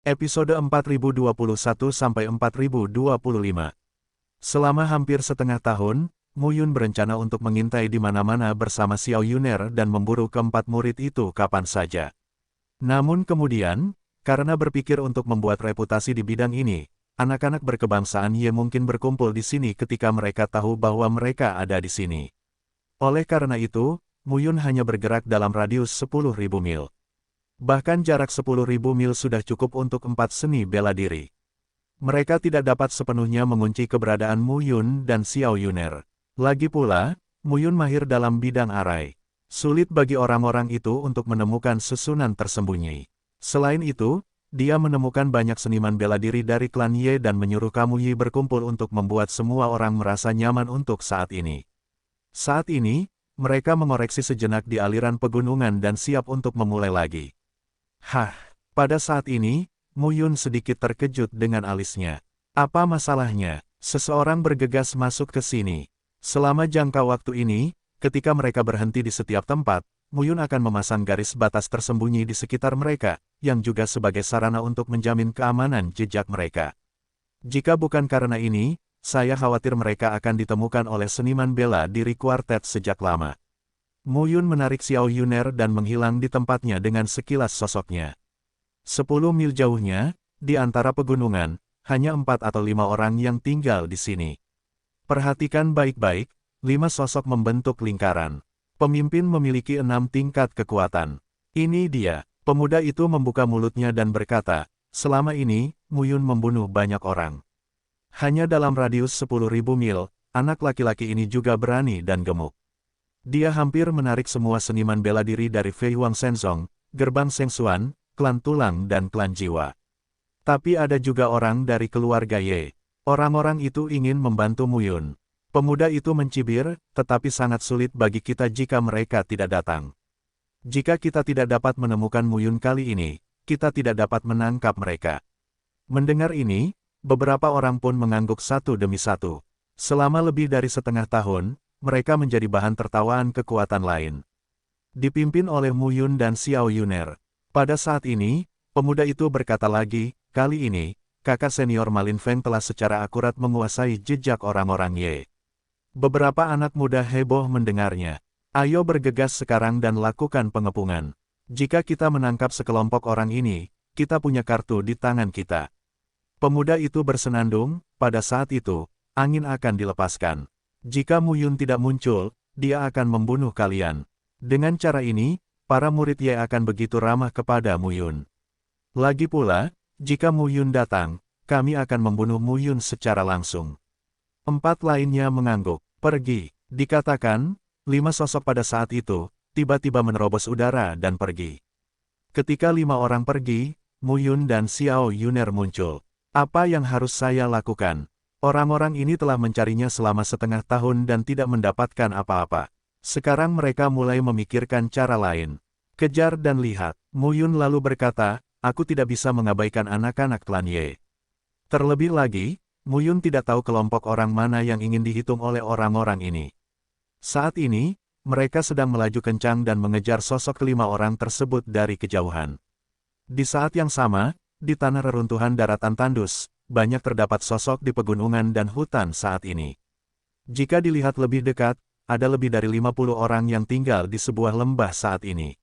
Episode 4021-4025. Selama hampir setengah tahun, Mu Yun berencana untuk mengintai di mana-mana bersama Xiao Yuner dan memburu keempat murid itu kapan saja. Namun kemudian, karena berpikir untuk membuat reputasi di bidang ini, anak-anak berkebangsaan Ye mungkin berkumpul di sini ketika mereka tahu bahwa mereka ada di sini. Oleh karena itu, Mu Yun hanya bergerak dalam radius 10.000 mil. Bahkan jarak 10.000 mil sudah cukup untuk 4 seni bela diri. Mereka tidak dapat sepenuhnya mengunci keberadaan Mu Yun dan Xiao Yuner. Lagi pula, Mu Yun mahir dalam bidang arai. Sulit bagi orang-orang itu untuk menemukan susunan tersembunyi. Selain itu, dia menemukan banyak seniman bela diri dari klan Ye dan menyuruh kamu Yi berkumpul untuk membuat semua orang merasa nyaman untuk saat ini. Saat ini, mereka mengoreksi sejenak di aliran pegunungan dan siap untuk memulai lagi. Pada saat ini, Mu Yun sedikit terkejut dengan alisnya. Apa masalahnya? Seseorang bergegas masuk ke sini. Selama jangka waktu ini, ketika mereka berhenti di setiap tempat, Mu Yun akan memasang garis batas tersembunyi di sekitar mereka, yang juga sebagai sarana untuk menjamin keamanan jejak mereka. Jika bukan karena ini, saya khawatir mereka akan ditemukan oleh seniman bela diri kuartet sejak lama. Mu Yun menarik Xiao Yuner dan menghilang di tempatnya dengan sekilas sosoknya. 10 mil jauhnya, di antara pegunungan, hanya 4 atau 5 orang yang tinggal di sini. Perhatikan baik-baik, 5 sosok membentuk lingkaran. Pemimpin memiliki 6 tingkat kekuatan. Ini dia, pemuda itu membuka mulutnya dan berkata, selama ini, Mu Yun membunuh banyak orang. Hanya dalam radius 10.000 mil, anak laki-laki ini juga berani dan gemuk. Dia hampir menarik semua seniman bela diri dari Fei Huang Shenzong, Gerbang Shengxuan, klan Tulang dan klan Jiwa. Tapi ada juga orang dari keluarga Ye. Orang-orang itu ingin membantu Mu Yun. Pemuda itu mencibir, tetapi sangat sulit bagi kita jika mereka tidak datang. Jika kita tidak dapat menemukan Mu Yun kali ini, kita tidak dapat menangkap mereka. Mendengar ini, beberapa orang pun mengangguk satu demi satu. Selama lebih dari setengah tahun, mereka menjadi bahan tertawaan kekuatan lain. Dipimpin oleh Mu Yun dan Xiao Yuner. Pada saat ini, pemuda itu berkata lagi, kali ini, kakak senior Ma Lin Feng telah secara akurat menguasai jejak orang-orang Ye. Beberapa anak muda heboh mendengarnya. Ayo bergegas sekarang dan lakukan pengepungan. Jika kita menangkap sekelompok orang ini, kita punya kartu di tangan kita. Pemuda itu bersenandung, pada saat itu, angin akan dilepaskan. Jika Mu Yun tidak muncul, dia akan membunuh kalian. Dengan cara ini, para murid Ye akan begitu ramah kepada Mu Yun. Lagi pula, jika Mu Yun datang, kami akan membunuh Mu Yun secara langsung. 4 lainnya mengangguk. Pergi. Dikatakan, 5 sosok pada saat itu, tiba-tiba menerobos udara dan pergi. Ketika 5 orang pergi, Mu Yun dan Xiao Yuner muncul. Apa yang harus saya lakukan? Orang-orang ini telah mencarinya selama setengah tahun dan tidak mendapatkan apa-apa. Sekarang mereka mulai memikirkan cara lain. Kejar dan lihat. Mu Yun lalu berkata, aku tidak bisa mengabaikan anak-anak klan Ye. Terlebih lagi, Mu Yun tidak tahu kelompok orang mana yang ingin dihitung oleh orang-orang ini. Saat ini, mereka sedang melaju kencang dan mengejar sosok kelima orang tersebut dari kejauhan. Di saat yang sama, di tanah reruntuhan daratan tandus, banyak terdapat sosok di pegunungan dan hutan saat ini. Jika dilihat lebih dekat, ada lebih dari 50 orang yang tinggal di sebuah lembah saat ini.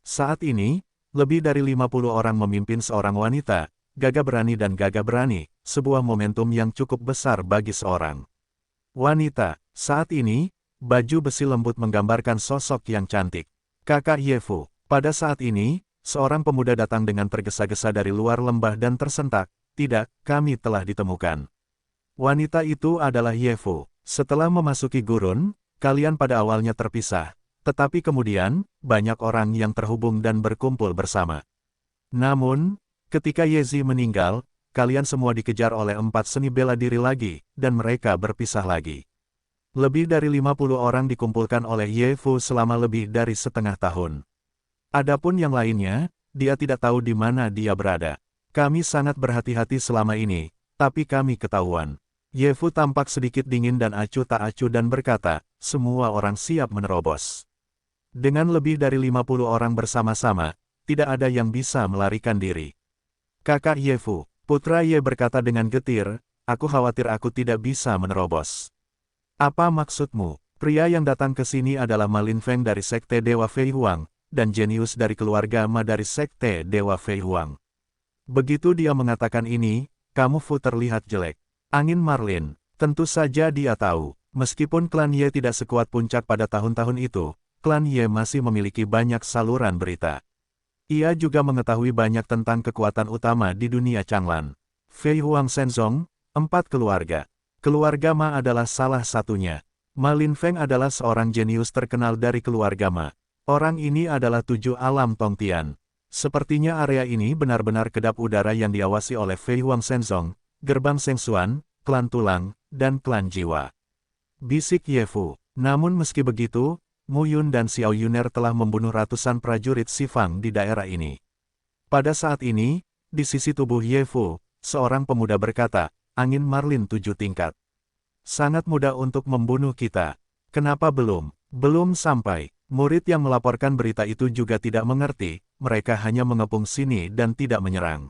Saat ini, lebih dari 50 orang memimpin seorang wanita, gagah berani dan gagah berani, sebuah momentum yang cukup besar bagi seorang wanita. Saat ini, baju besi lembut menggambarkan sosok yang cantik. Kakak Yefu. Pada saat ini, seorang pemuda datang dengan tergesa-gesa dari luar lembah dan tersentak. Tidak, kami telah ditemukan. Wanita itu adalah Yefu. Setelah memasuki gurun, kalian pada awalnya terpisah. Tetapi kemudian, banyak orang yang terhubung dan berkumpul bersama. Namun, ketika Yezi meninggal, kalian semua dikejar oleh 4 seni bela diri lagi, dan mereka berpisah lagi. Lebih dari 50 orang dikumpulkan oleh Yefu selama lebih dari setengah tahun. Adapun yang lainnya, dia tidak tahu di mana dia berada. Kami sangat berhati-hati selama ini, tapi kami ketahuan. Yefu tampak sedikit dingin dan acuh tak acuh dan berkata, semua orang siap menerobos. Dengan lebih dari 50 orang bersama-sama, tidak ada yang bisa melarikan diri. Kakak Ye Fu, putra Ye berkata dengan getir, aku khawatir aku tidak bisa menerobos. Apa maksudmu? Pria yang datang ke sini adalah Ma Linfeng dari Sekte Dewa Fei Huang, dan jenius dari keluarga Ma dari Sekte Dewa Fei Huang. Begitu dia mengatakan ini, kamu Fu terlihat jelek. Angin Marlin, tentu saja dia tahu, meskipun klan Ye tidak sekuat puncak pada tahun-tahun itu, klan Ye masih memiliki banyak saluran berita. Ia juga mengetahui banyak tentang kekuatan utama di dunia Changlan. Fei Huang Shenzong, 4 keluarga. Keluarga Ma adalah salah satunya. Ma Linfeng adalah seorang jenius terkenal dari keluarga Ma. Orang ini adalah 7 alam Tongtian. Sepertinya area ini benar-benar kedap udara yang diawasi oleh Fei Huang Shenzong, Gerbang Shengxuan, Klan Tulang, dan Klan Jiwa. Bisik Ye Fu. Namun meski begitu, Mu Yun dan Xiao Yuner telah membunuh ratusan prajurit Sifang di daerah ini. Pada saat ini, di sisi tubuh Ye Fu, seorang pemuda berkata, angin Marlin 7 tingkat. Sangat mudah untuk membunuh kita. Kenapa belum? Belum sampai. Murid yang melaporkan berita itu juga tidak mengerti, mereka hanya mengepung sini dan tidak menyerang.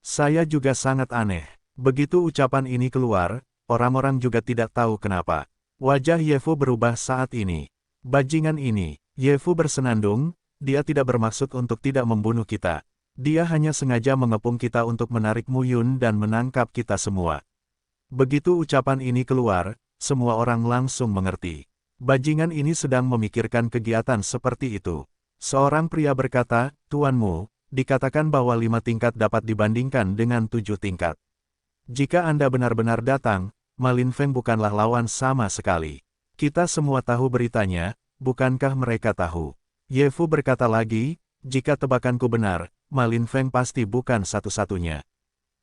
Saya juga sangat aneh. Begitu ucapan ini keluar, orang-orang juga tidak tahu kenapa. Wajah Ye Fu berubah saat ini. Bajingan ini, Ye Fu bersenandung, dia tidak bermaksud untuk tidak membunuh kita. Dia hanya sengaja mengepung kita untuk menarik Mu Yun dan menangkap kita semua. Begitu ucapan ini keluar, semua orang langsung mengerti. Bajingan ini sedang memikirkan kegiatan seperti itu. Seorang pria berkata, Tuanmu, dikatakan bahwa 5 tingkat dapat dibandingkan dengan 7 tingkat. Jika Anda benar-benar datang, Ma Linfeng bukanlah lawan sama sekali. Kita semua tahu beritanya, bukankah mereka tahu? Ye Fu berkata lagi, jika tebakanku benar, Ma Linfeng pasti bukan satu-satunya.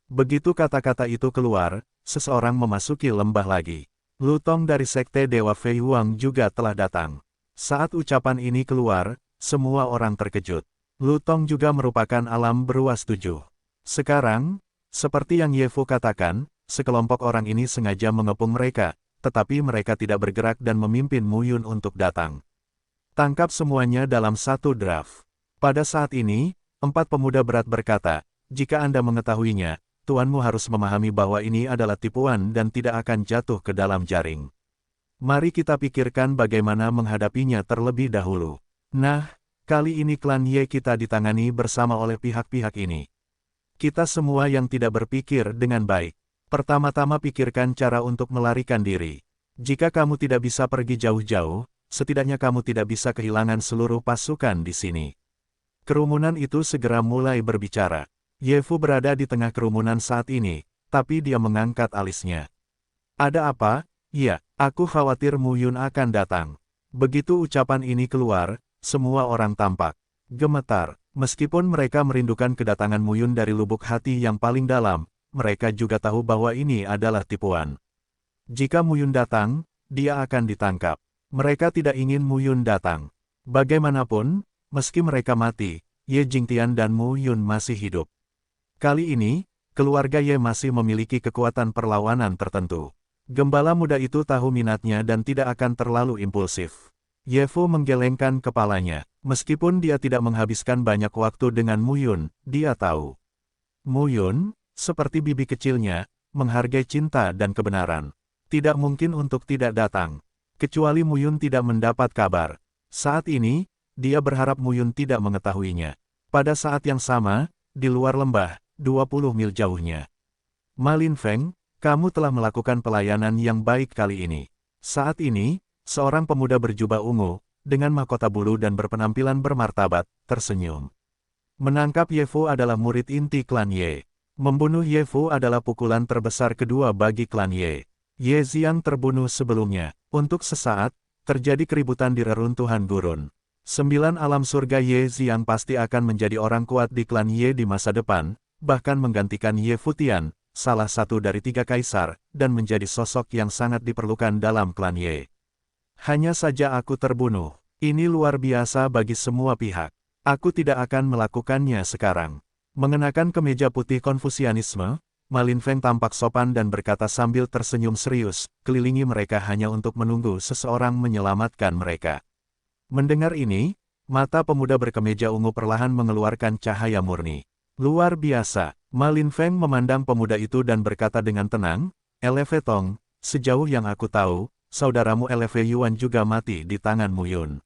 Begitu kata-kata itu keluar, seseorang memasuki lembah lagi. Lu Tong dari Sekte Dewa Fei Huang juga telah datang. Saat ucapan ini keluar, semua orang terkejut. Lu Tong juga merupakan alam beruas 7. Sekarang, seperti yang Ye Fu katakan, sekelompok orang ini sengaja mengepung mereka, tetapi mereka tidak bergerak dan memimpin Mu Yun untuk datang. Tangkap semuanya dalam satu draft. Pada saat ini, 4 pemuda berat berkata, jika Anda mengetahuinya, Tuanmu harus memahami bahwa ini adalah tipuan dan tidak akan jatuh ke dalam jaring. Mari kita pikirkan bagaimana menghadapinya terlebih dahulu. Nah, kali ini klan Ye kita ditangani bersama oleh pihak-pihak ini. Kita semua yang tidak berpikir dengan baik. Pertama-tama pikirkan cara untuk melarikan diri. Jika kamu tidak bisa pergi jauh-jauh, setidaknya kamu tidak bisa kehilangan seluruh pasukan di sini. Kerumunan itu segera mulai berbicara. Ye Fu berada di tengah kerumunan saat ini, tapi dia mengangkat alisnya. Ada apa? Ya, aku khawatir Mu Yun akan datang. Begitu ucapan ini keluar, semua orang tampak gemetar. Meskipun mereka merindukan kedatangan Mu Yun dari lubuk hati yang paling dalam, mereka juga tahu bahwa ini adalah tipuan. Jika Mu Yun datang, dia akan ditangkap. Mereka tidak ingin Mu Yun datang. Bagaimanapun, meski mereka mati, Ye Jingtian dan Mu Yun masih hidup. Kali ini, keluarga Ye masih memiliki kekuatan perlawanan tertentu. Gembala muda itu tahu minatnya dan tidak akan terlalu impulsif. Ye Fu menggelengkan kepalanya. Meskipun dia tidak menghabiskan banyak waktu dengan Mu Yun, dia tahu. Mu Yun, seperti bibi kecilnya, menghargai cinta dan kebenaran. Tidak mungkin untuk tidak datang. Kecuali Mu Yun tidak mendapat kabar. Saat ini, dia berharap Mu Yun tidak mengetahuinya. Pada saat yang sama, di luar lembah, 20 mil jauhnya. Ma Linfeng, kamu telah melakukan pelayanan yang baik kali ini. Saat ini, seorang pemuda berjubah ungu, dengan mahkota bulu dan berpenampilan bermartabat, tersenyum. Menangkap Ye Fu adalah murid inti klan Ye. Membunuh Ye Fu adalah pukulan terbesar kedua bagi klan Ye. Ye Xiang terbunuh sebelumnya. Untuk sesaat, terjadi keributan di reruntuhan gurun. 9 alam surga Ye Xiang pasti akan menjadi orang kuat di klan Ye di masa depan, bahkan menggantikan Ye Futian, salah satu dari 3 kaisar, dan menjadi sosok yang sangat diperlukan dalam klan Ye. Hanya saja aku terbunuh. Ini luar biasa bagi semua pihak. Aku tidak akan melakukannya sekarang. Mengenakan kemeja putih Konfusianisme, Ma Linfeng tampak sopan dan berkata sambil tersenyum serius, kelilingi mereka hanya untuk menunggu seseorang menyelamatkan mereka. Mendengar ini, mata pemuda berkemeja ungu perlahan mengeluarkan cahaya murni. Luar biasa. Ma Linfeng memandang pemuda itu dan berkata dengan tenang, Eleve Tong, sejauh yang aku tahu, saudaramu Eleve Yuan juga mati di tangan Mu Yun.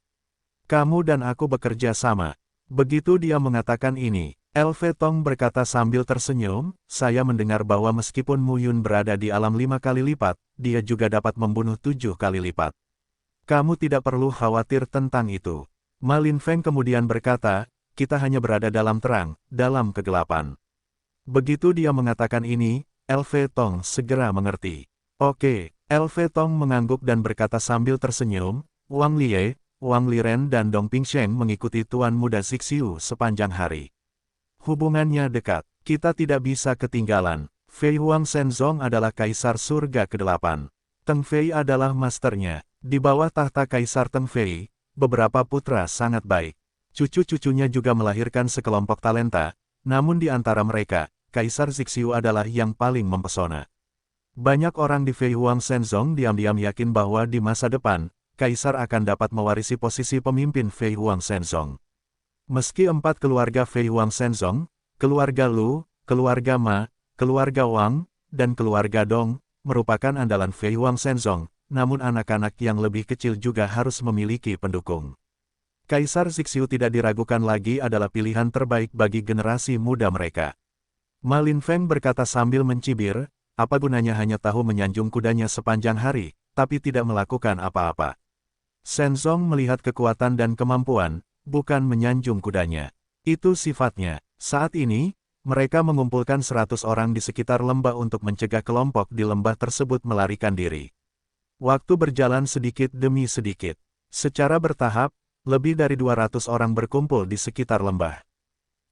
Kamu dan aku bekerja sama. Begitu dia mengatakan ini, Eleve Tong berkata sambil tersenyum, saya mendengar bahwa meskipun Mu Yun berada di alam 5 kali lipat, dia juga dapat membunuh 7 kali lipat. Kamu tidak perlu khawatir tentang itu. Ma Linfeng kemudian berkata, kita hanya berada dalam terang, dalam kegelapan. Begitu dia mengatakan ini, Elve Tong segera mengerti. Oke, Elve Tong mengangguk dan berkata sambil tersenyum, Wang Lie, Wang Liren dan Dong Pingsheng mengikuti Tuan Muda Zixiu sepanjang hari. Hubungannya dekat, kita tidak bisa ketinggalan. Fei Huang Shenzong adalah Kaisar Surga ke-8. Teng Fei adalah masternya. Di bawah tahta Kaisar Teng Fei, beberapa putra sangat baik. Cucu-cucunya juga melahirkan sekelompok talenta, namun di antara mereka, Kaisar Zixiu adalah yang paling mempesona. Banyak orang di Fei Huang Shenzong diam-diam yakin bahwa di masa depan, Kaisar akan dapat mewarisi posisi pemimpin Fei Huang Shenzong. Meski 4 keluarga Fei Huang Shenzong, keluarga Lu, keluarga Ma, keluarga Wang, dan keluarga Dong, merupakan andalan Fei Huang Shenzong, namun anak-anak yang lebih kecil juga harus memiliki pendukung. Kaisar Zixiu tidak diragukan lagi adalah pilihan terbaik bagi generasi muda mereka. Ma Linfeng berkata sambil mencibir, apa gunanya hanya tahu menyanjung kudanya sepanjang hari, tapi tidak melakukan apa-apa. Shenzong melihat kekuatan dan kemampuan, bukan menyanjung kudanya. Itu sifatnya. Saat ini, mereka mengumpulkan 100 orang di sekitar lembah untuk mencegah kelompok di lembah tersebut melarikan diri. Waktu berjalan sedikit demi sedikit. Secara bertahap, lebih dari 200 orang berkumpul di sekitar lembah.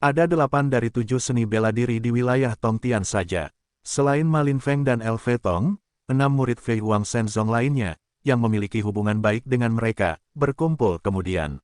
Ada 8 dari 7 seni bela diri di wilayah Tongtian saja. Selain Ma Linfeng dan Elve Tong, 6 murid Fei Huang Shenzong lainnya, yang memiliki hubungan baik dengan mereka, berkumpul kemudian.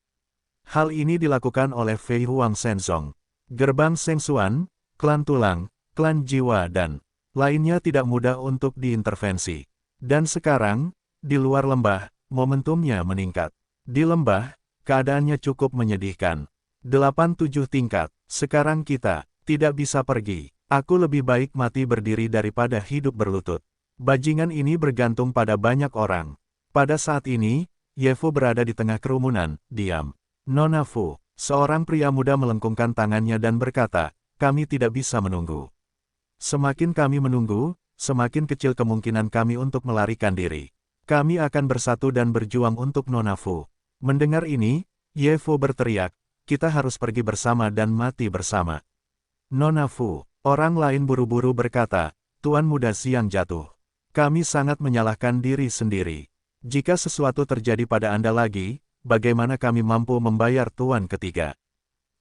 Hal ini dilakukan oleh Fei Huang Shenzong. Gerbang Shengxuan, klan Tulang, klan Jiwa dan lainnya tidak mudah untuk diintervensi. Dan sekarang, di luar lembah, momentumnya meningkat. Di lembah, keadaannya cukup menyedihkan. 8-7 tingkat. Sekarang kita tidak bisa pergi. Aku lebih baik mati berdiri daripada hidup berlutut. Bajingan ini bergantung pada banyak orang. Pada saat ini, Ye Fu berada di tengah kerumunan, diam. Nona Fu, seorang pria muda melengkungkan tangannya dan berkata, kami tidak bisa menunggu. Semakin kami menunggu, semakin kecil kemungkinan kami untuk melarikan diri. Kami akan bersatu dan berjuang untuk Nona Fu. Mendengar ini, Ye Fu berteriak, kita harus pergi bersama dan mati bersama. Nona Fu, orang lain buru-buru berkata, Tuan Muda Siang jatuh. Kami sangat menyalahkan diri sendiri. Jika sesuatu terjadi pada Anda lagi, bagaimana kami mampu membayar Tuan ketiga?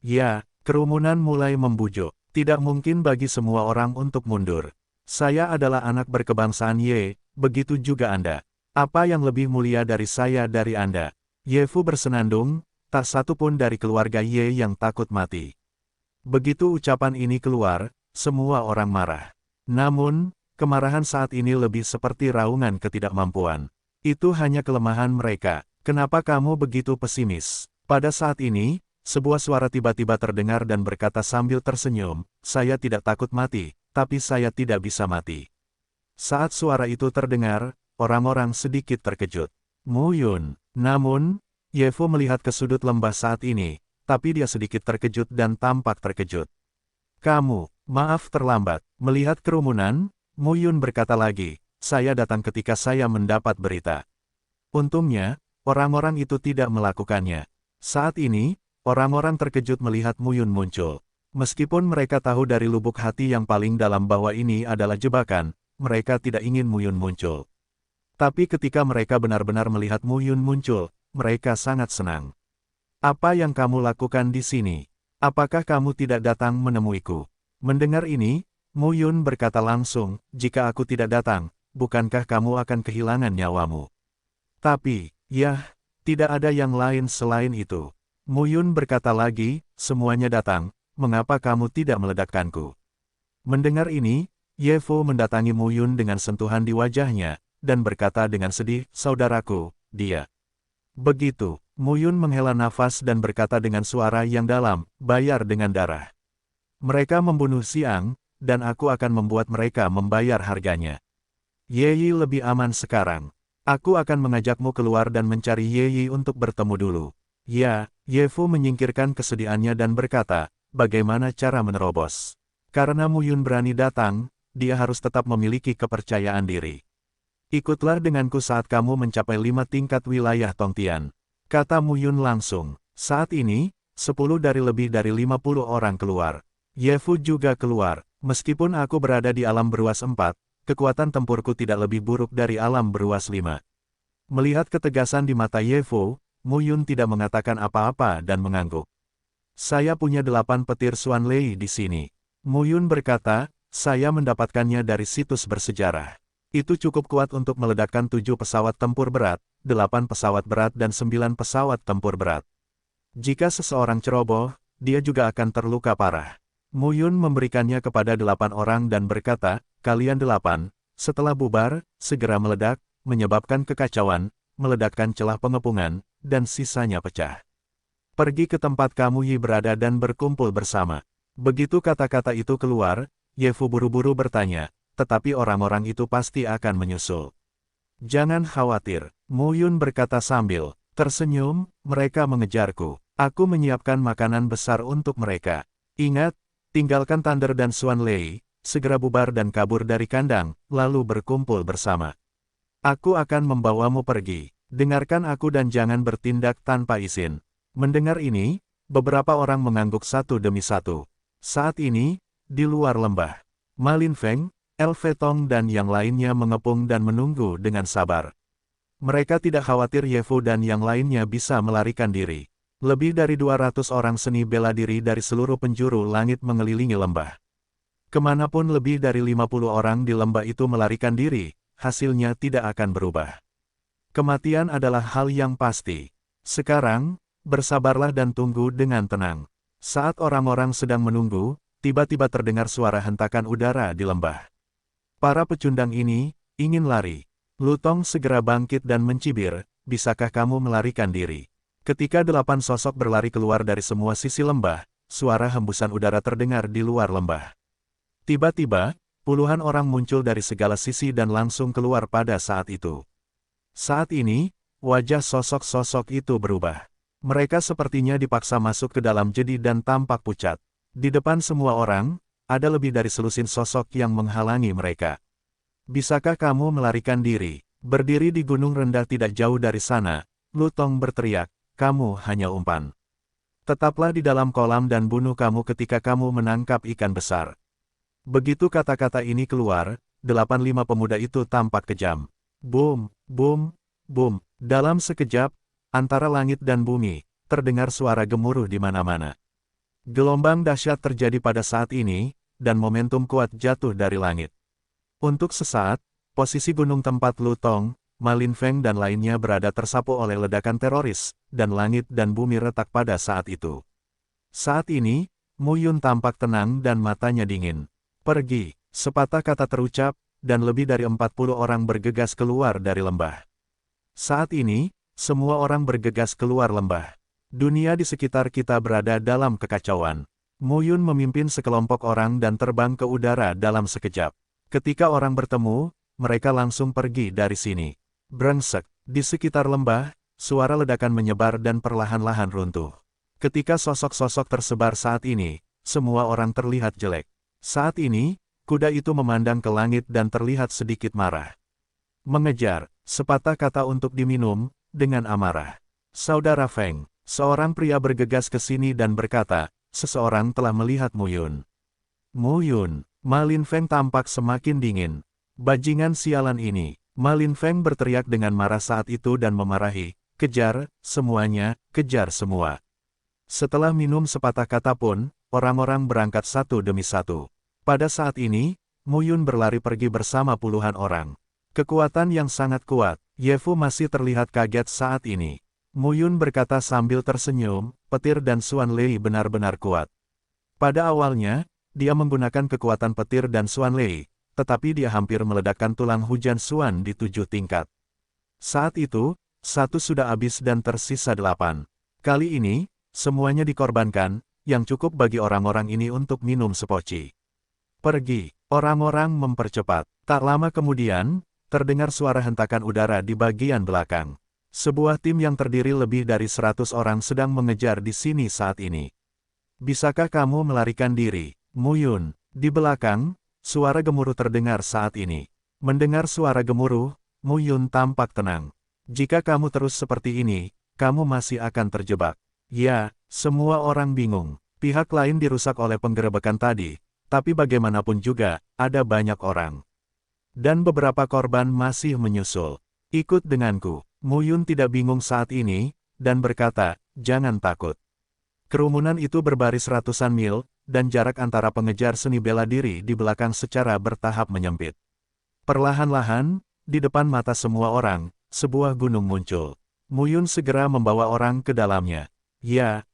Ya, kerumunan mulai membujuk. Tidak mungkin bagi semua orang untuk mundur. Saya adalah anak berkebangsaan Ye, begitu juga Anda. Apa yang lebih mulia dari saya dari Anda? Ye Fu bersenandung, tak satu pun dari keluarga Ye yang takut mati. Begitu ucapan ini keluar, semua orang marah. Namun, kemarahan saat ini lebih seperti raungan ketidakmampuan. Itu hanya kelemahan mereka. Kenapa kamu begitu pesimis? Pada saat ini, sebuah suara tiba-tiba terdengar dan berkata sambil tersenyum, saya tidak takut mati, tapi saya tidak bisa mati. Saat suara itu terdengar, orang-orang sedikit terkejut. Mu Yun. Namun, Ye Fu melihat ke sudut lembah saat ini, tapi dia sedikit terkejut dan tampak terkejut. Kamu, maaf terlambat. Melihat kerumunan, Mu Yun berkata lagi, saya datang ketika saya mendapat berita. Untungnya, orang-orang itu tidak melakukannya. Saat ini, orang-orang terkejut melihat Mu Yun muncul. Meskipun mereka tahu dari lubuk hati yang paling dalam bahwa ini adalah jebakan, mereka tidak ingin Mu Yun muncul. Tapi ketika mereka benar-benar melihat Mu Yun muncul, mereka sangat senang. Apa yang kamu lakukan di sini? Apakah kamu tidak datang menemuiku? Mendengar ini, Mu Yun berkata langsung, jika aku tidak datang, bukankah kamu akan kehilangan nyawamu? Tapi, yah, tidak ada yang lain selain itu. Mu Yun berkata lagi, semuanya datang, mengapa kamu tidak meledakkanku? Mendengar ini, Ye Fu mendatangi Mu Yun dengan sentuhan di wajahnya, dan berkata dengan sedih, saudaraku, dia. Begitu, Mu Yun menghela nafas dan berkata dengan suara yang dalam, bayar dengan darah. Mereka membunuh Xiang, dan aku akan membuat mereka membayar harganya. Ye Yi lebih aman sekarang. Aku akan mengajakmu keluar dan mencari Ye Yi untuk bertemu dulu. Ya, Ye Fu menyingkirkan kesedihannya dan berkata, bagaimana cara menerobos? Karena Mu Yun berani datang, dia harus tetap memiliki kepercayaan diri. Ikutlah denganku saat kamu mencapai 5 tingkat wilayah Tongtian. Kata Mu Yun langsung. Saat ini, 10 dari lebih dari 50 orang keluar. Ye Fu juga keluar. Meskipun aku berada di alam beruas 4, kekuatan tempurku tidak lebih buruk dari alam beruas 5. Melihat ketegasan di mata Ye Fu, Mu Yun tidak mengatakan apa-apa dan mengangguk. Saya punya 8 petir Xuan Lei di sini. Mu Yun berkata, saya mendapatkannya dari situs bersejarah. Itu cukup kuat untuk meledakkan 7 pesawat tempur berat, 8 pesawat berat dan 9 pesawat tempur berat. Jika seseorang ceroboh, dia juga akan terluka parah. Mu Yun memberikannya kepada 8 orang dan berkata, kalian 8, setelah bubar, segera meledak, menyebabkan kekacauan, meledakkan celah pengepungan, dan sisanya pecah. Pergi ke tempat kamu Yi berada dan berkumpul bersama. Begitu kata-kata itu keluar, Ye Fu buru-buru bertanya, tetapi orang-orang itu pasti akan menyusul. Jangan khawatir, Mu Yun berkata sambil tersenyum, mereka mengejarku. Aku menyiapkan makanan besar untuk mereka. Ingat, tinggalkan Thunder dan Xuan Lei, segera bubar dan kabur dari kandang, lalu berkumpul bersama. Aku akan membawamu pergi. Dengarkan aku dan jangan bertindak tanpa izin. Mendengar ini, beberapa orang mengangguk satu demi satu. Saat ini, di luar lembah, Ma Linfeng, Elfe Tong dan yang lainnya mengepung dan menunggu dengan sabar. Mereka tidak khawatir Ye Fu dan yang lainnya bisa melarikan diri. Lebih dari 200 orang seni bela diri dari seluruh penjuru langit mengelilingi lembah. Kemanapun lebih dari 50 orang di lembah itu melarikan diri, hasilnya tidak akan berubah. Kematian adalah hal yang pasti. Sekarang, bersabarlah dan tunggu dengan tenang. Saat orang-orang sedang menunggu, tiba-tiba terdengar suara hentakan udara di lembah. Para pecundang ini ingin lari. Lutong segera bangkit dan mencibir, bisakah kamu melarikan diri? Ketika 8 sosok berlari keluar dari semua sisi lembah, suara hembusan udara terdengar di luar lembah. Tiba-tiba, puluhan orang muncul dari segala sisi dan langsung keluar pada saat itu. Saat ini, wajah sosok-sosok itu berubah. Mereka sepertinya dipaksa masuk ke dalam jadi dan tampak pucat. Di depan semua orang, ada lebih dari selusin sosok yang menghalangi mereka. Bisakah kamu melarikan diri? Berdiri di gunung rendah tidak jauh dari sana, Lutong berteriak, kamu hanya umpan. Tetaplah di dalam kolam dan bunuh kamu ketika kamu menangkap ikan besar. Begitu kata-kata ini keluar, 85 pemuda itu tampak kejam. Boom, boom, boom. Dalam sekejap, antara langit dan bumi, terdengar suara gemuruh di mana-mana. Gelombang dahsyat terjadi pada saat ini, dan momentum kuat jatuh dari langit. Untuk sesaat, posisi gunung tempat Lutong, Ma Linfeng dan lainnya berada tersapu oleh ledakan teroris, dan langit dan bumi retak pada saat itu. Saat ini, Mu Yun tampak tenang dan matanya dingin. Pergi, sepatah kata terucap, dan lebih dari 40 orang bergegas keluar dari lembah. Saat ini, semua orang bergegas keluar lembah. Dunia di sekitar kita berada dalam kekacauan. Mu Yun memimpin sekelompok orang dan terbang ke udara dalam sekejap. Ketika orang bertemu, mereka langsung pergi dari sini. Brengsek, di sekitar lembah, suara ledakan menyebar dan perlahan-lahan runtuh. Ketika sosok-sosok tersebar saat ini, semua orang terlihat jelek. Saat ini, kuda itu memandang ke langit dan terlihat sedikit marah. Mengejar, sepatah kata untuk diminum, dengan amarah. Saudara Feng, seorang pria bergegas ke sini dan berkata, seseorang telah melihat Mu Yun. Mu Yun, Ma Linfeng tampak semakin dingin. Bajingan sialan ini. Ma Linfeng berteriak dengan marah saat itu dan memarahi, kejar, semuanya, kejar semua. Setelah minum sepatah kata pun, orang-orang berangkat satu demi satu. Pada saat ini, Mu Yun berlari pergi bersama puluhan orang. Kekuatan yang sangat kuat, Ye Fu masih terlihat kaget saat ini. Mu Yun berkata sambil tersenyum, petir dan Xuan Lei benar-benar kuat. Pada awalnya, dia menggunakan kekuatan petir dan Xuan Lei, tetapi dia hampir meledakkan tulang hujan Xuan di 7 tingkat. Saat itu, 1 sudah habis dan tersisa 8. Kali ini, semuanya dikorbankan, yang cukup bagi orang-orang ini untuk minum sepoci. Pergi, orang-orang mempercepat. Tak lama kemudian, terdengar suara hentakan udara di bagian belakang. Sebuah tim yang terdiri lebih dari 100 orang sedang mengejar di sini saat ini. Bisakah kamu melarikan diri, Mu Yun? Di belakang, suara gemuruh terdengar saat ini. Mendengar suara gemuruh, Mu Yun tampak tenang. Jika kamu terus seperti ini, kamu masih akan terjebak. Ya, semua orang bingung. Pihak lain dirusak oleh penggerebekan tadi, tapi bagaimanapun juga, ada banyak orang. Dan beberapa korban masih menyusul. Ikut denganku. Mu Yun tidak bingung saat ini, dan berkata, jangan takut. Kerumunan itu berbaris ratusan mil, dan jarak antara pengejar seni bela diri di belakang secara bertahap menyempit. Perlahan-lahan, di depan mata semua orang, sebuah gunung muncul. Mu Yun segera membawa orang ke dalamnya. Ya,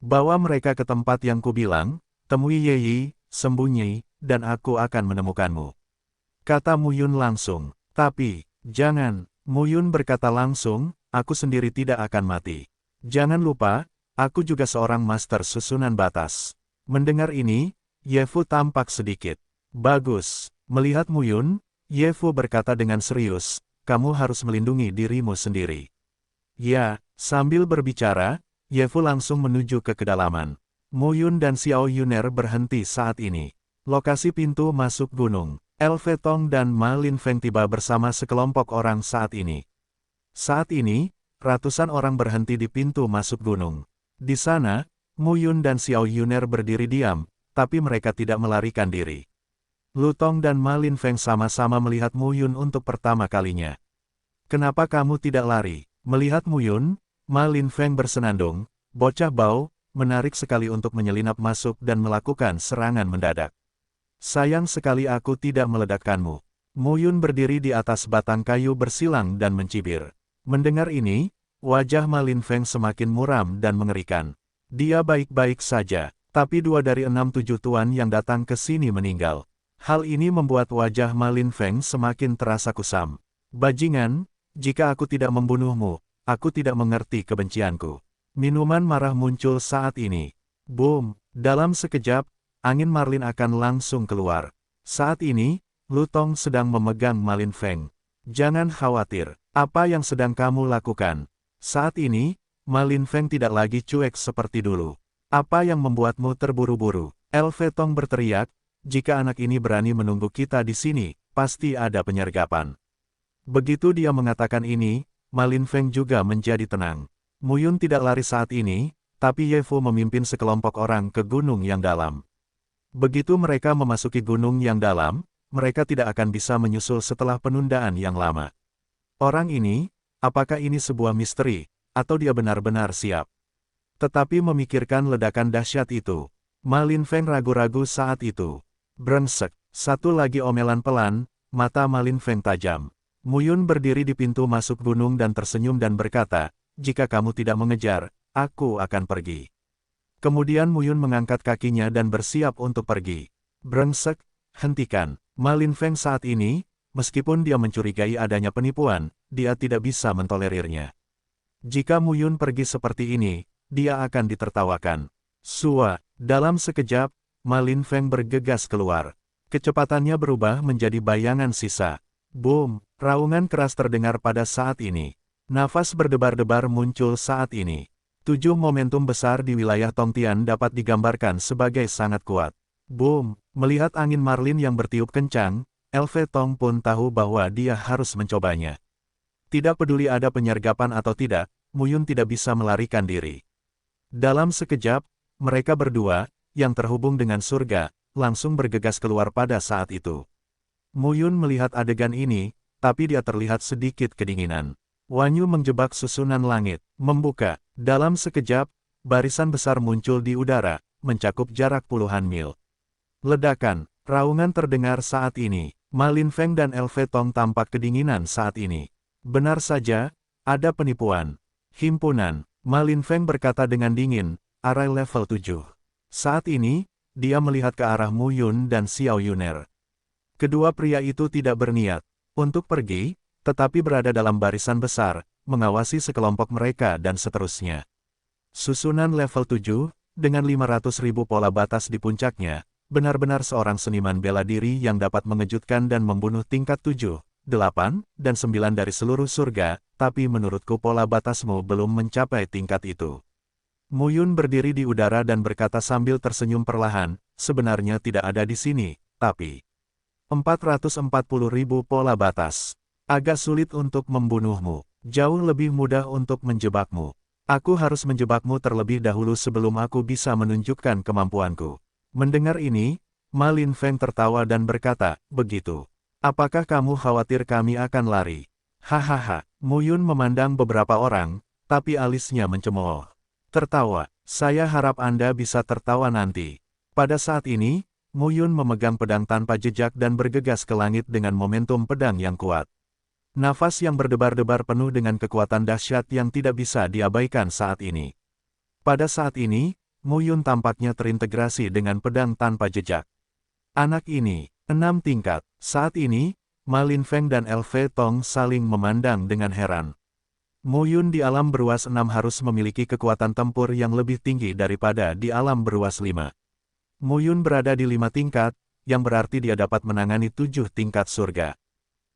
bawa mereka ke tempat yang kubilang, temui Ye Yi, sembunyi, dan aku akan menemukanmu. Kata Mu Yun langsung. Tapi, jangan. Mu Yun berkata langsung, aku sendiri tidak akan mati. Jangan lupa, aku juga seorang master susunan batas. Mendengar ini, Ye Fu tampak sedikit. Bagus. Melihat Mu Yun, Ye Fu berkata dengan serius, kamu harus melindungi dirimu sendiri. Ya, sambil berbicara, Ye Fu langsung menuju ke kedalaman. Mu Yun dan Xiao Yuner berhenti saat ini. Lokasi pintu masuk gunung. Elfe Tong dan Ma Linfeng tiba bersama sekelompok orang saat ini. Saat ini, ratusan orang berhenti di pintu masuk gunung. Di sana, Mu Yun dan Xiao Yuner berdiri diam, tapi mereka tidak melarikan diri. Lu Tong dan Ma Linfeng sama-sama melihat Mu Yun untuk pertama kalinya. Kenapa kamu tidak lari? Melihat Mu Yun, Ma Linfeng bersenandung, bocah bau, menarik sekali untuk menyelinap masuk dan melakukan serangan mendadak. Sayang sekali aku tidak meledakkanmu. Mu Yun berdiri di atas batang kayu bersilang dan mencibir. Mendengar ini, wajah Ma Linfeng semakin muram dan mengerikan. Dia baik-baik saja, tapi 2 dari 6-7 tuan yang datang ke sini meninggal. Hal ini membuat wajah Ma Linfeng semakin terasa kusam. Bajingan, jika aku tidak membunuhmu, aku tidak mengerti kebencianku. Minuman marah muncul saat ini. Boom, dalam sekejap, angin marlin akan langsung keluar. Saat ini, Lu Tong sedang memegang Ma Linfeng. Jangan khawatir, apa yang sedang kamu lakukan? Saat ini, Ma Linfeng tidak lagi cuek seperti dulu. Apa yang membuatmu terburu-buru? Elfe Tong berteriak, jika anak ini berani menunggu kita di sini, pasti ada penyergapan. Begitu dia mengatakan ini, Ma Linfeng juga menjadi tenang. Mu Yun tidak lari saat ini, tapi Ye Fu memimpin sekelompok orang ke gunung yang dalam. Begitu mereka memasuki gunung yang dalam, mereka tidak akan bisa menyusul setelah penundaan yang lama. Orang ini, apakah ini sebuah misteri, atau dia benar-benar siap? Tetapi memikirkan ledakan dahsyat itu, Ma Linfeng ragu-ragu saat itu. Brengsek, satu lagi omelan pelan, mata Ma Linfeng tajam. Mu Yun berdiri di pintu masuk gunung dan tersenyum dan berkata, jika kamu tidak mengejar, aku akan pergi. Kemudian Mu Yun mengangkat kakinya dan bersiap untuk pergi. Brengsek, hentikan. Ma Linfeng saat ini, meskipun dia mencurigai adanya penipuan, dia tidak bisa mentolerirnya. Jika Mu Yun pergi seperti ini, dia akan ditertawakan. Sua, dalam sekejap, Ma Linfeng bergegas keluar. Kecepatannya berubah menjadi bayangan sisa. Boom, raungan keras terdengar pada saat ini. Nafas berdebar-debar muncul saat ini. 7 momentum besar di wilayah Tongtian dapat digambarkan sebagai sangat kuat. Boom, melihat angin marlin yang bertiup kencang, Elfe Tong pun tahu bahwa dia harus mencobanya. Tidak peduli ada penyergapan atau tidak, Mu Yun tidak bisa melarikan diri. Dalam sekejap, mereka berdua, yang terhubung dengan surga, langsung bergegas keluar pada saat itu. Mu Yun melihat adegan ini, tapi dia terlihat sedikit kedinginan. Wanyu menjebak susunan langit, membuka. Dalam sekejap, barisan besar muncul di udara, mencakup jarak puluhan mil. Ledakan, raungan terdengar saat ini. Ma Linfeng dan Elfe Tong tampak kedinginan saat ini. Benar saja, ada penipuan. Himpunan, Ma Linfeng berkata dengan dingin, arai level 7. Saat ini, dia melihat ke arah Mu Yun dan Xiao Yuner. Kedua pria itu tidak berniat untuk pergi, tetapi berada dalam barisan besar, mengawasi sekelompok mereka dan seterusnya. Susunan level 7, dengan 500.000 pola batas di puncaknya, benar-benar seorang seniman bela diri yang dapat mengejutkan dan membunuh tingkat 7, 8, dan 9 dari seluruh surga, tapi menurutku pola batasmu belum mencapai tingkat itu. Mu Yun berdiri di udara dan berkata sambil tersenyum perlahan, sebenarnya tidak ada di sini, tapi 440.000 pola batas. Agak sulit untuk membunuhmu, jauh lebih mudah untuk menjebakmu. Aku harus menjebakmu terlebih dahulu sebelum aku bisa menunjukkan kemampuanku. Mendengar ini, Ma Linfeng tertawa dan berkata, begitu. Apakah kamu khawatir kami akan lari? Hahaha, Mu Yun memandang beberapa orang, tapi alisnya mencemooh. Tertawa, saya harap Anda bisa tertawa nanti. Pada saat ini, Mu Yun memegang pedang tanpa jejak dan bergegas ke langit dengan momentum pedang yang kuat. Nafas yang berdebar-debar penuh dengan kekuatan dahsyat yang tidak bisa diabaikan saat ini. Pada saat ini, Mu Yun tampaknya terintegrasi dengan pedang tanpa jejak. Anak ini, 6 tingkat. Saat ini, Ma Linfeng dan LV Tong saling memandang dengan heran. Mu Yun di alam beruas 6 harus memiliki kekuatan tempur yang lebih tinggi daripada di alam beruas 5. Mu Yun berada di 5 tingkat, yang berarti dia dapat menangani 7 tingkat surga.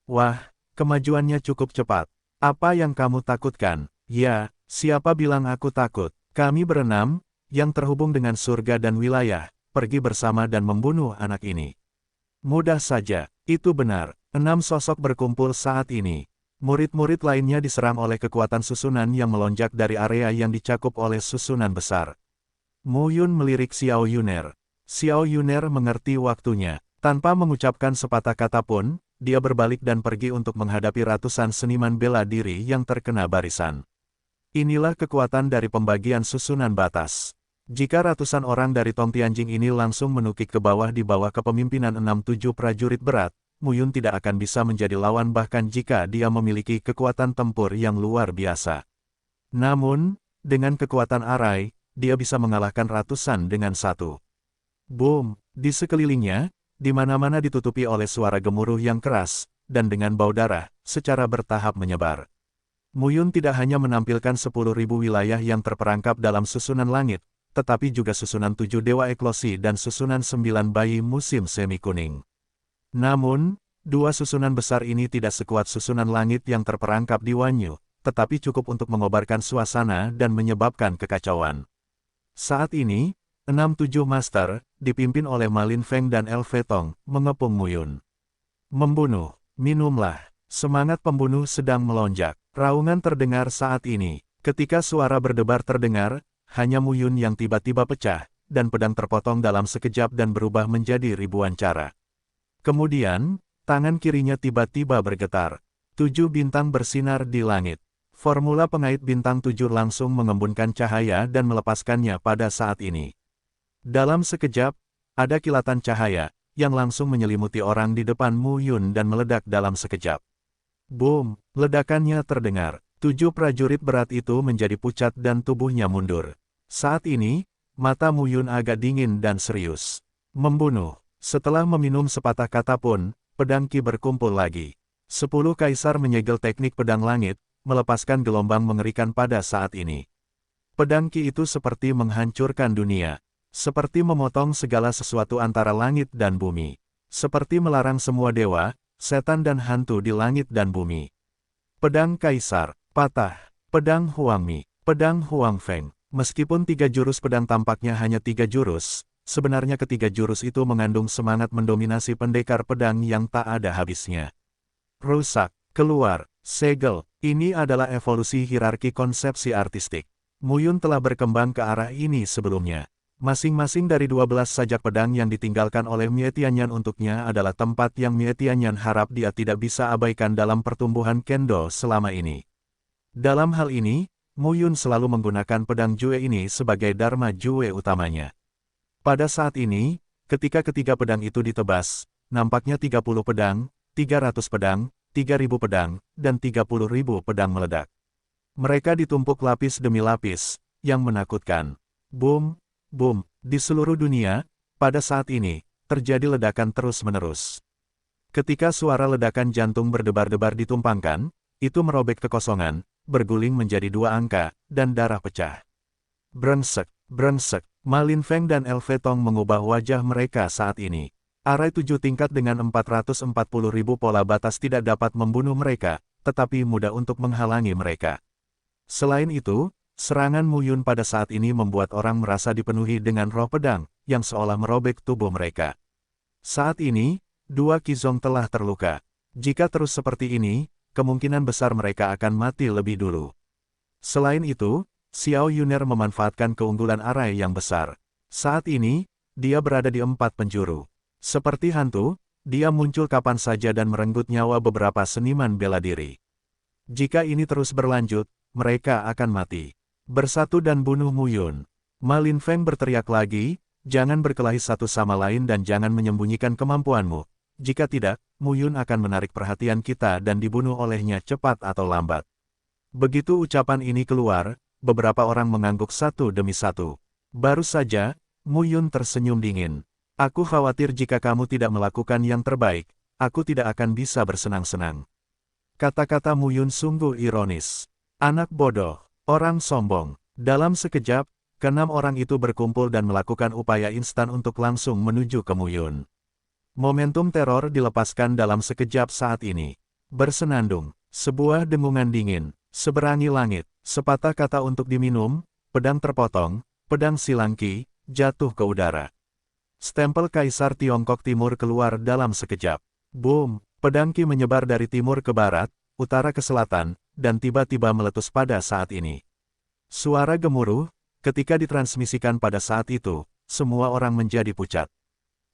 Wah, kemajuannya cukup cepat. Apa yang kamu takutkan? Ya, siapa bilang aku takut? Kami berenam, yang terhubung dengan surga dan wilayah, pergi bersama dan membunuh anak ini. Mudah saja, itu benar. 6 sosok berkumpul saat ini. Murid-murid lainnya diserang oleh kekuatan susunan yang melonjak dari area yang dicakup oleh susunan besar. Mu Yun melirik Xiao Yuner. Xiao Yuner mengerti waktunya. Tanpa mengucapkan sepatah kata pun, dia berbalik dan pergi untuk menghadapi ratusan seniman bela diri yang terkena barisan. Inilah kekuatan dari pembagian susunan batas. Jika ratusan orang dari Tong Tianjing ini langsung menukik ke bawah di bawah kepemimpinan 6-7 prajurit berat, Mu Yun tidak akan bisa menjadi lawan bahkan jika dia memiliki kekuatan tempur yang luar biasa. Namun, dengan kekuatan arai, dia bisa mengalahkan ratusan dengan satu. Boom! Di sekelilingnya, di mana-mana ditutupi oleh suara gemuruh yang keras, dan dengan bau darah, secara bertahap menyebar. Mu Yun tidak hanya menampilkan 10.000 wilayah yang terperangkap dalam susunan langit, tetapi juga susunan 7 dewa eklosi dan susunan 9 bayi musim semi kuning. Namun, 2 susunan besar ini tidak sekuat susunan langit yang terperangkap di Wanyu, tetapi cukup untuk mengobarkan suasana dan menyebabkan kekacauan. Saat ini, 6-7 Master, dipimpin oleh Ma Linfeng dan LV Tong, mengepung Mu Yun. Membunuh, minumlah. Semangat pembunuh sedang melonjak. Raungan terdengar saat ini. Ketika suara berdebar terdengar, hanya Mu Yun yang tiba-tiba pecah, dan pedang terpotong dalam sekejap dan berubah menjadi ribuan cara. Kemudian, tangan kirinya tiba-tiba bergetar. 7 bintang bersinar di langit. Formula pengait bintang 7 langsung mengembunkan cahaya dan melepaskannya pada saat ini. Dalam sekejap, ada kilatan cahaya, yang langsung menyelimuti orang di depan Mu Yun dan meledak dalam sekejap. Boom! Ledakannya terdengar. 7 prajurit berat itu menjadi pucat dan tubuhnya mundur. Saat ini, mata Mu Yun agak dingin dan serius. Membunuh. Setelah meminum sepatah kata pun, pedang Qi berkumpul lagi. 10 kaisar menyegel teknik pedang langit, melepaskan gelombang mengerikan pada saat ini. Pedang Qi itu seperti menghancurkan dunia. Seperti memotong segala sesuatu antara langit dan bumi. Seperti melarang semua dewa, setan dan hantu di langit dan bumi. Pedang Kaisar, patah. Pedang Huangmi, pedang Huangfeng. Meskipun 3 jurus pedang tampaknya hanya 3 jurus, sebenarnya ketiga jurus itu mengandung semangat mendominasi pendekar pedang yang tak ada habisnya. Rusak, keluar, segel. Ini adalah evolusi hierarki konsepsi artistik. Mu Yun telah berkembang ke arah ini sebelumnya. Masing-masing dari 12 sajak pedang yang ditinggalkan oleh Mie Tianyan untuknya adalah tempat yang Mie Tianyan harap dia tidak bisa abaikan dalam pertumbuhan kendo selama ini. Dalam hal ini, Mu Yun selalu menggunakan pedang Jue ini sebagai dharma Jue utamanya. Pada saat ini, ketika ketiga pedang itu ditebas, nampaknya 30 pedang, 300 pedang, 3.000 pedang, dan 30.000 pedang meledak. Mereka ditumpuk lapis demi lapis, yang menakutkan. Boom! Boom, di seluruh dunia, pada saat ini, terjadi ledakan terus-menerus. Ketika suara ledakan jantung berdebar-debar ditumpangkan, itu merobek kekosongan, berguling menjadi 2 angka, dan darah pecah. Brengsek, brengsek, Ma Linfeng dan LV Tong mengubah wajah mereka saat ini. Arai 7 tingkat dengan 440.000 pola batas tidak dapat membunuh mereka, tetapi mudah untuk menghalangi mereka. Selain itu, serangan Mu Yun pada saat ini membuat orang merasa dipenuhi dengan roh pedang, yang seolah merobek tubuh mereka. Saat ini, dua Qizong telah terluka. Jika terus seperti ini, kemungkinan besar mereka akan mati lebih dulu. Selain itu, Xiao Yuner memanfaatkan keunggulan Arai yang besar. Saat ini, dia berada di 4 penjuru. Seperti hantu, dia muncul kapan saja dan merenggut nyawa beberapa seniman bela diri. Jika ini terus berlanjut, mereka akan mati. Bersatu dan bunuh Mu Yun. Ma Linfeng berteriak lagi, jangan berkelahi satu sama lain dan jangan menyembunyikan kemampuanmu. Jika tidak, Mu Yun akan menarik perhatian kita dan dibunuh olehnya cepat atau lambat. Begitu ucapan ini keluar, beberapa orang mengangguk satu demi satu. Baru saja, Mu Yun tersenyum dingin. Aku khawatir jika kamu tidak melakukan yang terbaik, aku tidak akan bisa bersenang-senang. Kata-kata Mu Yun sungguh ironis. Anak bodoh, orang sombong. Dalam sekejap, keenam orang itu berkumpul dan melakukan upaya instan untuk langsung menuju ke Mu Yun. Momentum teror dilepaskan dalam sekejap saat ini. Bersenandung, sebuah dengungan dingin, seberangi langit, sepatah kata untuk diminum, pedang terpotong, pedang silangki, jatuh ke udara. Stempel Kaisar Tiongkok Timur keluar dalam sekejap. Boom, pedang Qi menyebar dari timur ke barat, utara ke selatan, dan tiba-tiba meletus pada saat ini. Suara gemuruh, ketika ditransmisikan pada saat itu, semua orang menjadi pucat.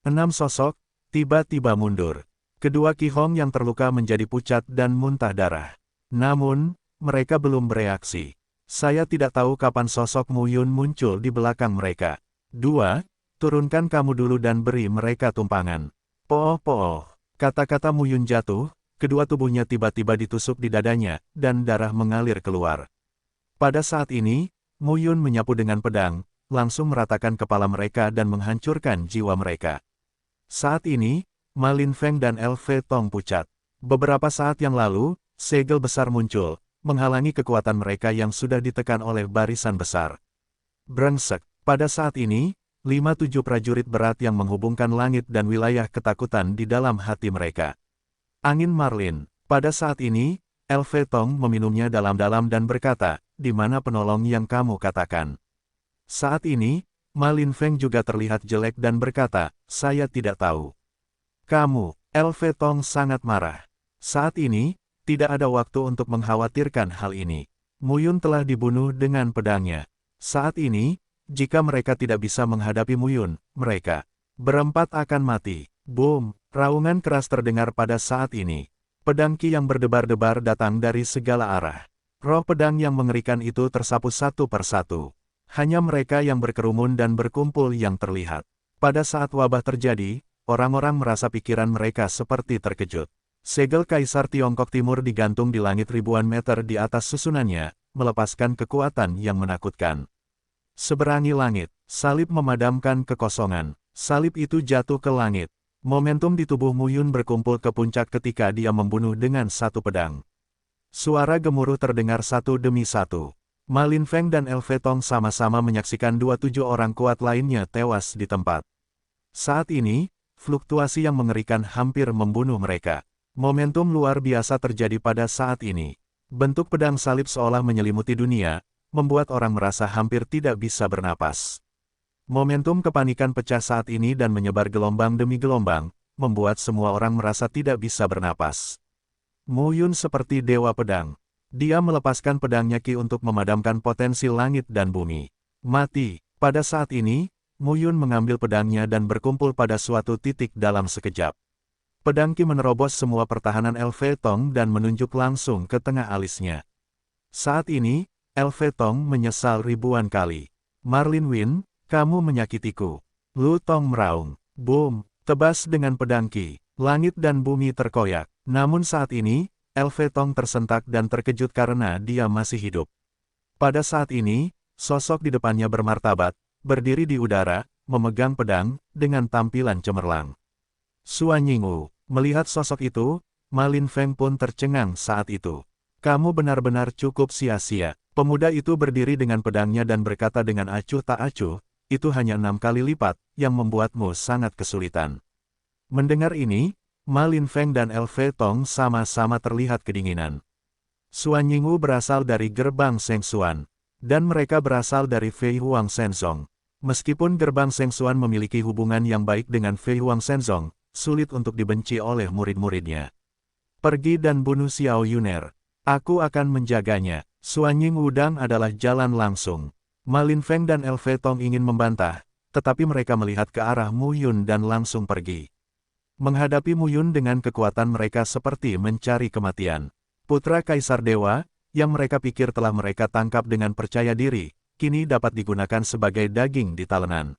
6 sosok, tiba-tiba mundur. Kedua Qi Hong yang terluka menjadi pucat dan muntah darah. Namun, mereka belum bereaksi. Saya tidak tahu kapan sosok Mu Yun muncul di belakang mereka. 2. Turunkan kamu dulu dan beri mereka tumpangan. Pooh. Kata-kata Mu Yun jatuh, kedua tubuhnya tiba-tiba ditusuk di dadanya, dan darah mengalir keluar. Pada saat ini, Mu Yun menyapu dengan pedang, langsung meratakan kepala mereka dan menghancurkan jiwa mereka. Saat ini, Ma Linfeng dan LV Tong pucat. Beberapa saat yang lalu, segel besar muncul, menghalangi kekuatan mereka yang sudah ditekan oleh barisan besar. Brengsek, pada saat ini, 5-7 prajurit berat yang menghubungkan langit dan wilayah ketakutan di dalam hati mereka. Angin Marlin, pada saat ini, LV Tong meminumnya dalam-dalam dan berkata, di mana penolong yang kamu katakan? Saat ini, Ma Linfeng juga terlihat jelek dan berkata, saya tidak tahu. Kamu, LV Tong sangat marah. Saat ini, tidak ada waktu untuk mengkhawatirkan hal ini. Mu Yun telah dibunuh dengan pedangnya. Saat ini, jika mereka tidak bisa menghadapi Mu Yun, mereka berempat akan mati. Boom, raungan keras terdengar pada saat ini. Pedang Qi yang berdebar-debar datang dari segala arah. Roh pedang yang mengerikan itu tersapu satu persatu. Hanya mereka yang berkerumun dan berkumpul yang terlihat. Pada saat wabah terjadi, orang-orang merasa pikiran mereka seperti terkejut. Segel Kaisar Tiongkok Timur digantung di langit ribuan meter di atas susunannya, melepaskan kekuatan yang menakutkan. Seberangi langit, salib memadamkan kekosongan. Salib itu jatuh ke langit. Momentum di tubuh Mu Yun berkumpul ke puncak ketika dia membunuh dengan satu pedang. Suara gemuruh terdengar satu demi satu. Ma Linfeng dan LV Tong sama-sama menyaksikan 27 orang kuat lainnya tewas di tempat. Saat ini, fluktuasi yang mengerikan hampir membunuh mereka. Momentum luar biasa terjadi pada saat ini. Bentuk pedang salib seolah menyelimuti dunia, membuat orang merasa hampir tidak bisa bernapas. Momentum kepanikan pecah saat ini dan menyebar gelombang demi gelombang, membuat semua orang merasa tidak bisa bernapas. Mu Yun seperti dewa pedang. Dia melepaskan pedangnya Qi untuk memadamkan potensi langit dan bumi. Mati. Pada saat ini, Mu Yun mengambil pedangnya dan berkumpul pada suatu titik dalam sekejap. Pedang Qi menerobos semua pertahanan LV Tong dan menunjuk langsung ke tengah alisnya. Saat ini, LV Tong menyesal ribuan kali. Marlin Win, kamu menyakitiku. Lu Tong meraung. Boom, tebas dengan pedang Qi. Langit dan bumi terkoyak. Namun saat ini, LV Tong tersentak dan terkejut karena dia masih hidup. Pada saat ini, sosok di depannya bermartabat, berdiri di udara, memegang pedang, dengan tampilan cemerlang. Suan Yingwu. Melihat sosok itu, Ma Linfeng pun tercengang saat itu. Kamu benar-benar cukup sia-sia. Pemuda itu berdiri dengan pedangnya dan berkata dengan acuh tak acuh, itu hanya 6 kali lipat, yang membuatmu sangat kesulitan. Mendengar ini, Ma Linfeng dan LV Tong sama-sama terlihat kedinginan. Xuan Yingwu berasal dari gerbang Sheng Xuan, dan mereka berasal dari Fei Huang Shenzong. Meskipun gerbang Sheng Xuan memiliki hubungan yang baik dengan Fei Huang Shenzong, sulit untuk dibenci oleh murid-muridnya. Pergi dan bunuh Xiao Yuner. Aku akan menjaganya. Xuan Yingwu adalah jalan langsung. Ma Linfeng dan LV Tong ingin membantah, tetapi mereka melihat ke arah Mu Yun dan langsung pergi. Menghadapi Mu Yun dengan kekuatan mereka seperti mencari kematian. Putra Kaisar Dewa, yang mereka pikir telah mereka tangkap dengan percaya diri, kini dapat digunakan sebagai daging di talenan.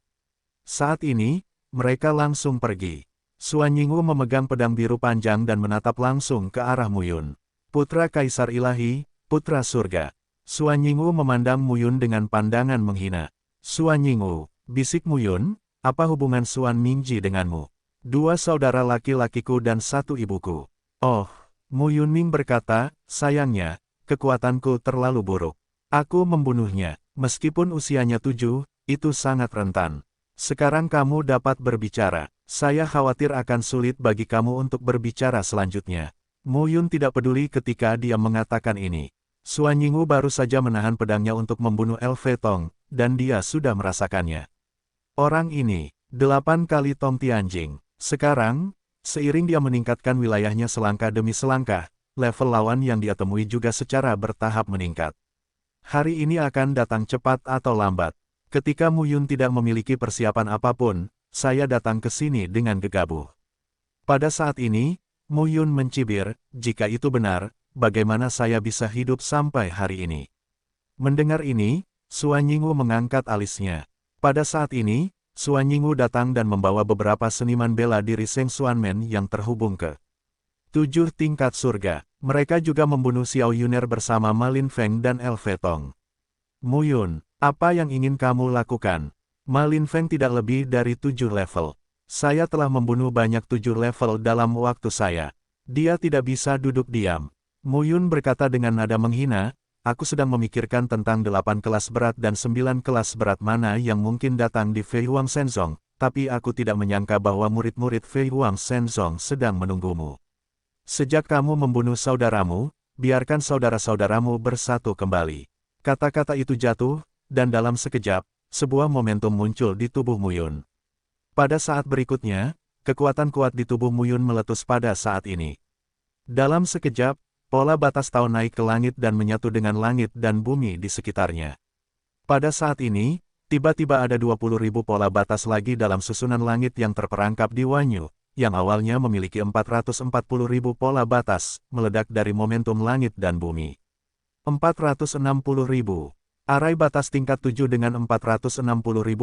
Saat ini, mereka langsung pergi. Xuan Yingwu memegang pedang biru panjang dan menatap langsung ke arah Mu Yun. Putra Kaisar Ilahi, Putra Surga. Xuan Yingwu memandang Mu Yun dengan pandangan menghina. Xuan Yingwu, bisik Mu Yun, apa hubungan Xuan Mingji denganmu? 2 saudara laki-lakiku dan 1 ibuku. Oh, Mu Yunming berkata, sayangnya, kekuatanku terlalu buruk. Aku membunuhnya, meskipun usianya 7, itu sangat rentan. Sekarang kamu dapat berbicara. Saya khawatir akan sulit bagi kamu untuk berbicara selanjutnya. Mu Yun tidak peduli ketika dia mengatakan ini. Xuan Yingwu baru saja menahan pedangnya untuk membunuh LV Tong, dan dia sudah merasakannya. Orang ini, 8 kali Tong Tianjing. Sekarang, seiring dia meningkatkan wilayahnya selangkah demi selangkah, level lawan yang dia temui juga secara bertahap meningkat. Hari ini akan datang cepat atau lambat. Ketika Mu Yun tidak memiliki persiapan apapun, saya datang ke sini dengan gegabah. Pada saat ini, Mu Yun mencibir, jika itu benar, bagaimana saya bisa hidup sampai hari ini? Mendengar ini, Xuan Yingwu mengangkat alisnya. Pada saat ini, Xuan Yingwu datang dan membawa beberapa seniman bela diri Sheng Xuanmen yang terhubung ke 7 tingkat surga. Mereka juga membunuh Xiao Yuner bersama Ma Linfeng dan LV Tong. Mu Yun, apa yang ingin kamu lakukan? Ma Linfeng tidak lebih dari 7 level. Saya telah membunuh banyak 7 level dalam waktu saya. Dia tidak bisa duduk diam. Mu Yun berkata dengan nada menghina, aku sedang memikirkan tentang 8 kelas berat dan 9 kelas berat mana yang mungkin datang di Fei Huang Shenzong, tapi aku tidak menyangka bahwa murid-murid Fei Huang Shenzong sedang menunggumu. Sejak kamu membunuh saudaramu, biarkan saudara-saudaramu bersatu kembali. Kata-kata itu jatuh, dan dalam sekejap, sebuah momentum muncul di tubuh Mu Yun. Pada saat berikutnya, kekuatan kuat di tubuh Mu Yun meletus pada saat ini. Dalam sekejap, pola batas tahun naik ke langit dan menyatu dengan langit dan bumi di sekitarnya. Pada saat ini, tiba-tiba ada 20.000 pola batas lagi dalam susunan langit yang terperangkap di Wanyu, yang awalnya memiliki 440.000 pola batas, meledak dari momentum langit dan bumi. 460.000. Arai batas tingkat 7 dengan 460.000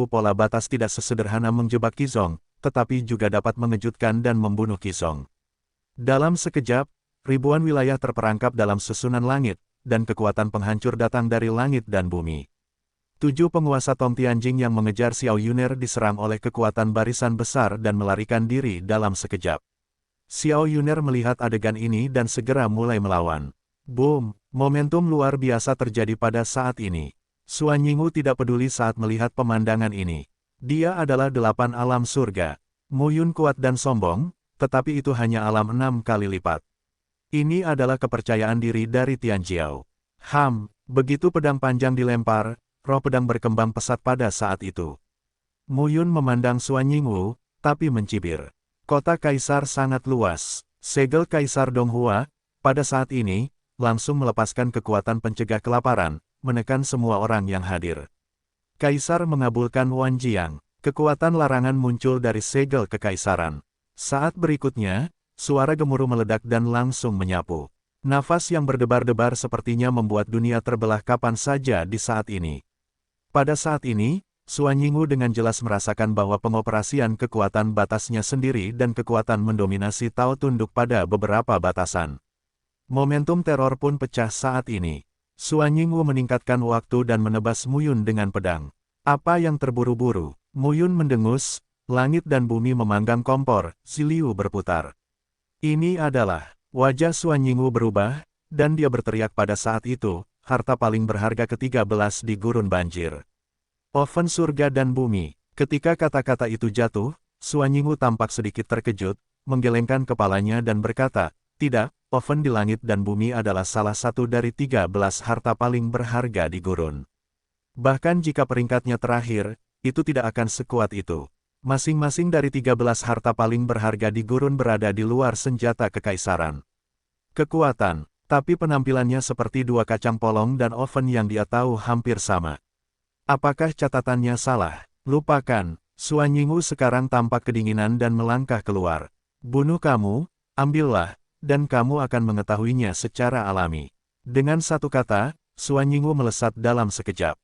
pola batas tidak sesederhana menjebak Qizong, tetapi juga dapat mengejutkan dan membunuh Qizong. Dalam sekejap, ribuan wilayah terperangkap dalam susunan langit, dan kekuatan penghancur datang dari langit dan bumi. 7 penguasa Tong Tianjing yang mengejar Xiao Yuner diserang oleh kekuatan barisan besar dan melarikan diri dalam sekejap. Xiao Yuner melihat adegan ini dan segera mulai melawan. Boom! Momentum luar biasa terjadi pada saat ini. Xuan Yingwu tidak peduli saat melihat pemandangan ini. Dia adalah 8 alam surga. Mu Yun kuat dan sombong, tetapi itu hanya alam 6 kali lipat. Ini adalah kepercayaan diri dari Tianjiao. Begitu pedang panjang dilempar, roh pedang berkembang pesat pada saat itu. Mu Yun memandang Xuan Yingwu, tapi mencibir. Kota Kaisar sangat luas. Segel Kaisar Donghua, pada saat ini, langsung melepaskan kekuatan pencegah kelaparan, menekan semua orang yang hadir. Kaisar mengabulkan Wan Jiang. Kekuatan larangan muncul dari segel kekaisaran. Saat berikutnya, suara gemuruh meledak dan langsung menyapu. Nafas yang berdebar-debar sepertinya membuat dunia terbelah kapan saja di saat ini. Pada saat ini, Xuan Yingwu dengan jelas merasakan bahwa pengoperasian kekuatan batasnya sendiri dan kekuatan mendominasi Tao tunduk pada beberapa batasan. Momentum teror pun pecah saat ini. Xuan Yingwu meningkatkan waktu dan menebas Mu Yun dengan pedang. Apa yang terburu-buru? Mu Yun mendengus, langit dan bumi memanggang kompor, Ziliu berputar. Ini adalah, wajah Xuan Yingwu berubah, dan dia berteriak pada saat itu, harta paling berharga ke-13 di gurun banjir. Oven surga dan bumi. Ketika kata-kata itu jatuh, Suan Yingwu tampak sedikit terkejut, menggelengkan kepalanya dan berkata, tidak, oven di langit dan bumi adalah salah satu dari 13 harta paling berharga di gurun. Bahkan jika peringkatnya terakhir, itu tidak akan sekuat itu. Masing-masing dari 13 harta paling berharga di gurun berada di luar senjata kekaisaran. Kekuatan, tapi penampilannya seperti dua kacang polong dan oven yang dia tahu hampir sama. Apakah catatannya salah? Lupakan, Suan Yingwu sekarang tampak kedinginan dan melangkah keluar. Bunuh kamu, ambillah, dan kamu akan mengetahuinya secara alami. Dengan satu kata, Suan Yingwu melesat dalam sekejap.